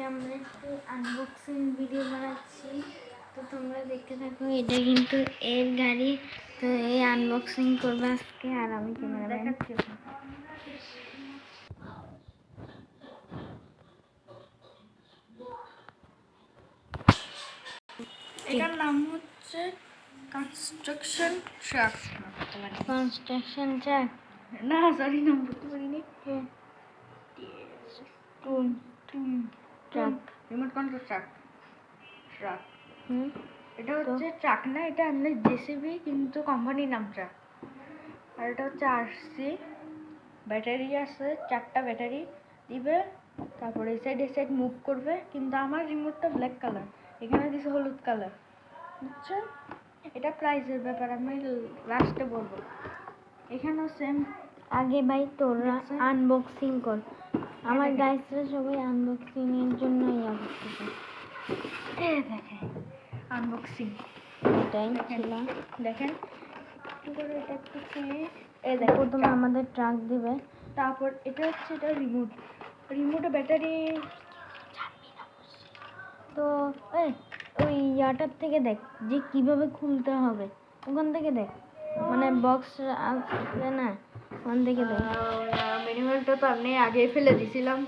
আজকে আমরা একটু আনবক্সিং ভিডিও বানাচ্ছি, তো তোমরা দেখতে থাকো। এটা কিন্তু এর গাড়ি, তো এই আনবক্সিং করবে আজকে, আর আমি ক্যামেরাম্যান। এটার নাম হচ্ছে কনস্ট্রাকশন ট্রাক। কনস্ট্রাকশন ট্রাক না, সরি, নাম বলতে পারিনি। Truck, remote control truck. হুম, এটা হচ্ছে ট্রাক না, এটা এমনি জেসিবি, কিন্তু কোম্পানির নাম ট্রাক। আর এটা হচ্ছে আরসি, ব্যাটারি আছে, 4টা ব্যাটারি দিবে। তারপরে এই সাইড মুভ করবে, কিন্তু আমার রিমোটটা ব্ল্যাক কালার, এখানে দিছে হলুদ কালার, বুঝছো? এটা প্রাইসের ব্যাপার, আমি লাস্টে বলবো। এখানেও সেম। আগে ভাই তোরা আনবক্সিং কর, আমার গাইসরা সবাই আনবক্সিং এর জন্য ইয়া করতেছে। দেখেন আনবক্সিং, এটাই ছিল। দেখেন একটু করে, এটা একটু এই দেখো, দেখো তুমি আমাদের ট্রাক দিবে। তারপর এটা হচ্ছে এটা রিমোটে ব্যাটারি। তো ওই ইয়াটার থেকে দেখ যে কিভাবে খুলতে হবে, ওখান থেকে দেখ, মানে বক্স আসবে না, ওখান থেকে দেখ। ম্যানুয়ালটা তো আমি আগে ফেলে দিছিলাম।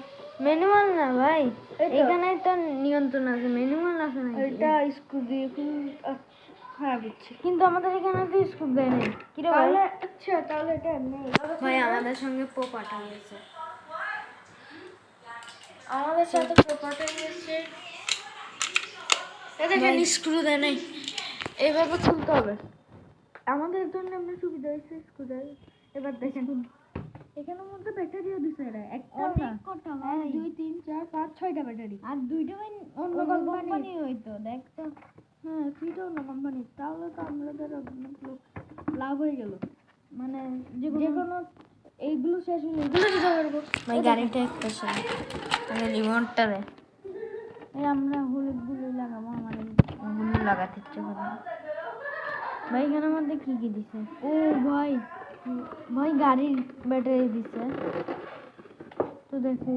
ম্যানুয়াল না ভাই, এখানে তো নিয়ন্ত্রণ আছে, ম্যানুয়াল আছে না। এটা স্ক্রু দিয়ে হ্যাঁ বুঝছি, কিন্তু আমাদের এখানে তো স্ক্রু দেয় না। কি রে ভাই? আচ্ছা তাহলে এটা এমনি ভাই আমাদের সঙ্গে পাঠা হয়েছে, আমাদের সাথে পেপারটা নিয়েছে। দেখেন স্ক্রু দেয় নাই, এইভাবে খুলতে হবে। আমাদের জন্য এমনি সুবিধা হয়েছে স্ক্রু দেয়। এবার দেখেন এখানের মধ্যে ব্যাটারিও দিছে এরা, একটা না, 2 3 4 5 6টা ব্যাটারি, আর 2টা অন্য কোম্পানি হইতো, দেখ তো। হ্যাঁ, 3টা অন্য কোম্পানি। তাহলে তো আমাদের লাভ হয়ে গেল, মানে যে কোনো এইগুলো শেষ হলে এগুলো দিতে পারবো। ভাই গাড়িটা একটা ছিল, মানে রিমোটটা দে। এই আমরা হলুদগুলো লাগাবো, আমাদের ওগুলো লাগাতে ইচ্ছে করে। ভাই এখানের মধ্যে কি কি দিছে? ও ভাই, ভাই গাড়ির ব্যাটারি দিছে, তো দেখো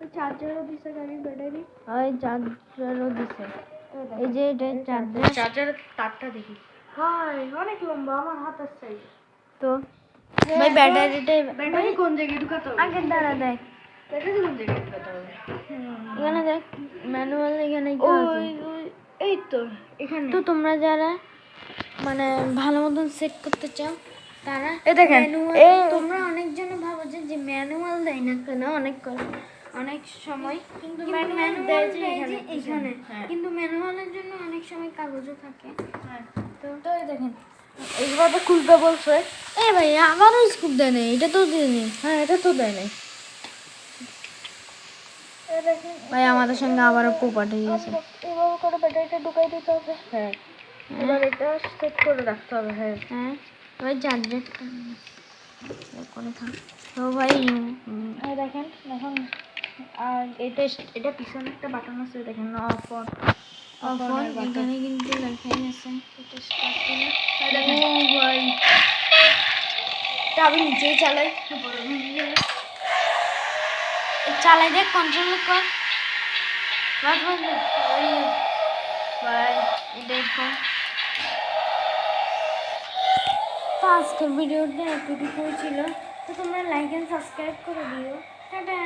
ওই চার্জারও দিছে, গাড়ির ব্যাটারি, ওই চার্জারও দিছে। এই যে এটা চার্জারের তারটা দেখি ভাই অনেক লম্বা, আমার হাতের সাইজ। তো ভাই ব্যাটারি কোন জায়গায় ঢুকাতে হবে? আগে দাঁড়া দেখ, ব্যাটারি কোন জায়গায় ঢুকাতে হবে? এখানে দেখ ম্যানুয়াল, এখানে কি আছে? এই তো এখানে। তো তোমরা যারা মানে ভালো মতন সেট করতে চাও তারা দেখেন, তোমরা অনেকজন ভাবো যে ম্যানুয়াল দেয় না কেন, অনেক সময় কিন্তু ম্যানুয়াল দেয় যে এখানে, কিন্তু ম্যানুয়ালের জন্য অনেক সময় কাগজও থাকে। তো এই দেখেন এইভাবে খুলতে বলছে। ভাই আমারও স্কুপ দেয় না, এটা তো দেয় না। হ্যাঁ, এটা তো দেয় নাই। ভাই আমাদের সঙ্গে আবারও পোপাট হয়ে গেছে। এভাবে করে ব্যাটারিটা ঢুকাই দিতে হবে। হ্যাঁ, এবার এটা সেট করে রাখতে হবে। হ্যাঁ হ্যাঁ, ওই চার্জারটা করে থাক। তো ভাই দেখেন এখন, আর এটা পিছনে একটা বাটন আছে, দেখেন অফ অন। এখানে কিন্তু লেখাই আছে। এটা স্টার্ট করলে ও ভাই, এটা আমি নিচেই চালাই, চালাই দেখ, কন্ট্রোল কর ভাই। দেখো, তো আজকের ভিডিওটা এতটুকুই ছিল। তো তোমরা লাইক এন্ড সাবস্ক্রাইব করে দিও। টাটা।